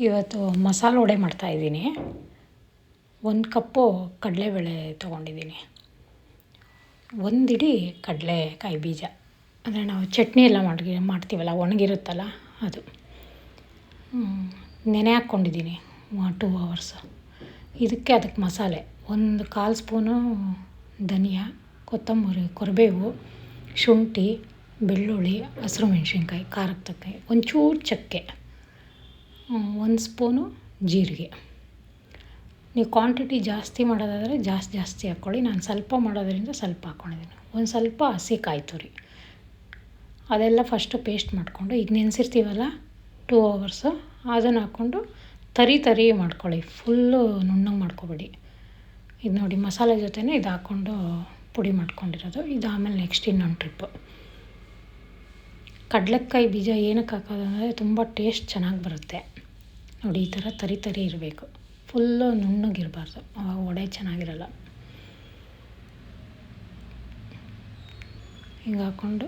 ಇವತ್ತು ಮಸಾಲೆ ವಡೆ ಮಾಡ್ತಾಯಿದ್ದೀನಿ. 1 ಕಪ್ಪು ಕಡಲೆಬೇಳೆ ತೊಗೊಂಡಿದ್ದೀನಿ. 1 ಹಿಡಿ ಕಡಲೆಕಾಯಿ ಬೀಜ, ಅಂದರೆ ನಾವು ಚಟ್ನಿ ಎಲ್ಲ ಮಾಡ್ತೀವಲ್ಲ ಒಣಗಿರುತ್ತಲ್ಲ ಅದು. ನೆನೆ ಹಾಕ್ಕೊಂಡಿದ್ದೀನಿ 2 ಅವರ್ಸ್. ಅದಕ್ಕೆ ಮಸಾಲೆ 1/4 ಸ್ಪೂನು ಧನಿಯಾ, ಕೊತ್ತಂಬರಿ, ಕರಿಬೇವು, ಶುಂಠಿ, ಬೆಳ್ಳುಳ್ಳಿ, ಹಸಿರು ಮೆಣಸಿನ್ಕಾಯಿ ಖಾರಕ್ಕೆ ತಕ್ಕಂಗೆ, ಒಂಚೂರು ಚಕ್ಕೆ, 1 ಸ್ಪೂನು ಜೀರಿಗೆ. ನೀವು ಕ್ವಾಂಟಿಟಿ ಜಾಸ್ತಿ ಮಾಡೋದಾದರೆ ಜಾಸ್ತಿ ಹಾಕ್ಕೊಳ್ಳಿ. ನಾನು ಸ್ವಲ್ಪ ಮಾಡೋದ್ರಿಂದ ಸ್ವಲ್ಪ ಹಾಕ್ಕೊಂಡಿದ್ದೀನಿ. ಒಂದು ಸ್ವಲ್ಪ ಹಸಿ ಕಾಯಿ ತುರಿ, ಅದೆಲ್ಲ ಫಸ್ಟು ಪೇಸ್ಟ್ ಮಾಡಿಕೊಂಡು ಈಗ ನೆನೆಸಿರ್ತೀವಲ್ಲ 2 ಅವರ್ಸು, ಅದನ್ನು ಹಾಕ್ಕೊಂಡು ತರಿ ಮಾಡ್ಕೊಳ್ಳಿ. ಫುಲ್ಲು ನುಣ್ಣಗೆ ಮಾಡ್ಕೊಬೇಡಿ. ಇದು ನೋಡಿ ಮಸಾಲೆ ಜೊತೆನೇ ಇದು ಹಾಕ್ಕೊಂಡು ಪುಡಿ ಮಾಡ್ಕೊಂಡಿರೋದು. ಇದು ಆಮೇಲೆ ನೆಕ್ಸ್ಟ್ ಇನ್ನೊಂದು ಟ್ರಿಪ್ಪು. ಕಡಲೆಕಾಯಿ ಬೀಜ ಏನಕ್ಕೆ ಹಾಕೋದಂದರೆ ತುಂಬ ಟೇಸ್ಟ್ ಚೆನ್ನಾಗಿ ಬರುತ್ತೆ. ನೋಡಿ ಈ ಥರ ತರಿ ಇರಬೇಕು, ಫುಲ್ಲು ನುಣ್ಣಗಿರಬಾರ್ದು, ಆವಾಗ ವಡೆ ಚೆನ್ನಾಗಿರಲ್ಲ. ಹಿಂಗೆ ಹಾಕ್ಕೊಂಡು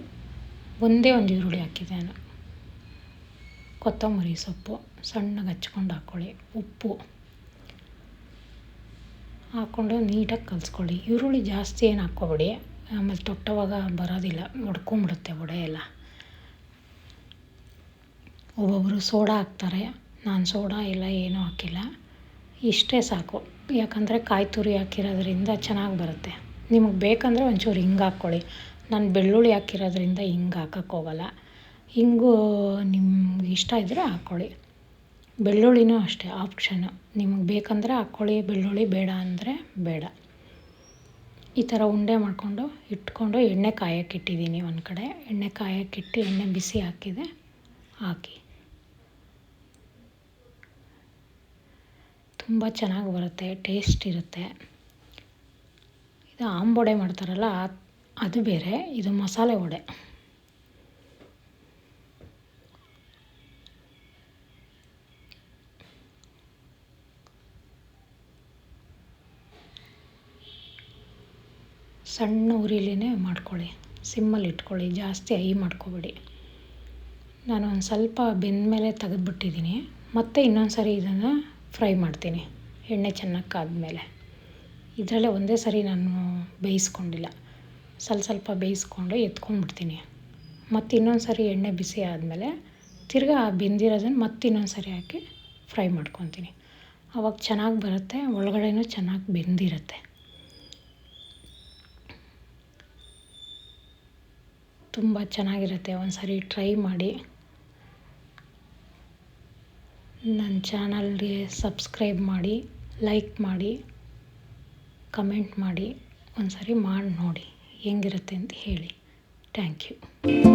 ಒಂದೇ ಒಂದು ಈರುಳ್ಳಿ ಹಾಕಿದ್ದೆ ನಾನು. ಕೊತ್ತಂಬರಿ ಸೊಪ್ಪು ಸಣ್ಣಗೆ ಹಚ್ಕೊಂಡು ಹಾಕ್ಕೊಳ್ಳಿ. ಉಪ್ಪು ಹಾಕ್ಕೊಂಡು ನೀಟಾಗಿ ಕಲಿಸ್ಕೊಳ್ಳಿ. ಈರುಳ್ಳಿ ಜಾಸ್ತಿ ಏನು ಹಾಕ್ಕೊಬೇಡಿ, ಆಮೇಲೆ ತೊಟ್ಟವಾಗ ಬರೋದಿಲ್ಲ, ಒಡ್ಕೊಂಬಿಡುತ್ತೆ ವಡೆ ಎಲ್ಲ. ಒಬ್ಬೊಬ್ಬರು ಸೋಡಾ ಹಾಕ್ತಾರೆ, ನಾನು ಸೋಡಾ ಇಲ್ಲ ಏನೂ ಹಾಕಿಲ್ಲ. ಇಷ್ಟೇ ಸಾಕು, ಯಾಕಂದರೆ ಕಾಯಿ ತುರಿ ಹಾಕಿರೋದ್ರಿಂದ ಚೆನ್ನಾಗಿ ಬರುತ್ತೆ. ನಿಮಗೆ ಬೇಕಂದರೆ ಒಂಚೂರು ಹಿಂಗೆ ಹಾಕ್ಕೊಳ್ಳಿ. ನಾನು ಬೆಳ್ಳುಳ್ಳಿ ಹಾಕಿರೋದ್ರಿಂದ ಹಿಂಗೆ ಹಾಕೋಕ್ಕೋಗಲ್ಲ. ಹಿಂಗೂ ನಿಮ್ಗೆ ಇಷ್ಟ ಇದ್ದರೆ ಹಾಕ್ಕೊಳ್ಳಿ. ಬೆಳ್ಳುಳ್ಳಿನೂ ಅಷ್ಟೇ ಆಪ್ಷನ್ನು, ನಿಮಗೆ ಬೇಕಂದರೆ ಹಾಕ್ಕೊಳ್ಳಿ ಬೆಳ್ಳುಳ್ಳಿ, ಬೇಡ ಅಂದರೆ ಬೇಡ. ಈ ಥರ ಉಂಡೆ ಮಾಡಿಕೊಂಡು ಇಟ್ಕೊಂಡು ಎಣ್ಣೆ ಕಾಯೋಕ್ಕಿಟ್ಟಿದ್ದೀನಿ ಒಂದು ಕಡೆ. ಎಣ್ಣೆ ಕಾಯೋಕ್ಕಿಟ್ಟು ಎಣ್ಣೆ ಬಿಸಿ ಹಾಕಿದೆ, ಹಾಕಿ. ತುಂಬ ಚೆನ್ನಾಗಿ ಬರುತ್ತೆ, ಟೇಸ್ಟ್ ಇರುತ್ತೆ. ಇದು ಆಂಬೊಡೆ ಮಾಡ್ತಾರಲ್ಲ ಅದು ಬೇರೆ, ಇದು ಮಸಾಲೆ ವಡೆ. ಸಣ್ಣ ಉರಿಲಿನೇ ಮಾಡ್ಕೊಳ್ಳಿ, ಸಿಮ್ಮಲ್ಲಿ ಇಟ್ಕೊಳ್ಳಿ, ಜಾಸ್ತಿ ಹೈ ಮಾಡ್ಕೊಬೇಡಿ. ನಾನು ಒಂದು ಸ್ವಲ್ಪ ಬೆಂದ ಮೇಲೆ ತೆಗೆದುಬಿಟ್ಟಿದ್ದೀನಿ. ಮತ್ತು ಇನ್ನೊಂದು ಸರಿ ಇದನ್ನು ಫ್ರೈ ಮಾಡ್ತೀನಿ ಎಣ್ಣೆ ಚೆನ್ನಾಗಿ ಕಾದ್ಮೇಲೆ. ಇದರಲ್ಲೇ ಒಂದೇ ಸರಿ ನಾನು ಬೇಯಿಸ್ಕೊಂಡಿಲ್ಲ, ಸ್ವಲ್ಪ ಬೇಯಿಸ್ಕೊಂಡು ಎತ್ಕೊಂಡ್ಬಿಡ್ತೀನಿ. ಮತ್ತು ಇನ್ನೊಂದು ಸರಿ ಎಣ್ಣೆ ಬಿಸಿ ಆದಮೇಲೆ ತಿರ್ಗಾ ಬೆಂದಿರೋದನ್ನು ಮತ್ತೆ ಇನ್ನೊಂದು ಸರಿ ಹಾಕಿ ಫ್ರೈ ಮಾಡ್ಕೊತೀನಿ. ಆವಾಗ ಚೆನ್ನಾಗಿ ಬರುತ್ತೆ, ಒಳಗಡೆನೂ ಚೆನ್ನಾಗಿ ಬೆಂದಿರುತ್ತೆ. ತುಂಬ ಚೆನ್ನಾಗಿರುತ್ತೆ, ಒಂದು ಸರಿ ಟ್ರೈ ಮಾಡಿ. ನನ್ನ ಚಾನಲ್ಗೆ ಸಬ್ಸ್ಕ್ರೈಬ್ ಮಾಡಿ, ಲೈಕ್ ಮಾಡಿ, ಕಮೆಂಟ್ ಮಾಡಿ. ಒಂದು ಸರಿ ಮಾಡಿ ನೋಡಿ ಹೆಂಗಿರುತ್ತೆ ಅಂತ ಹೇಳಿ. Thank you.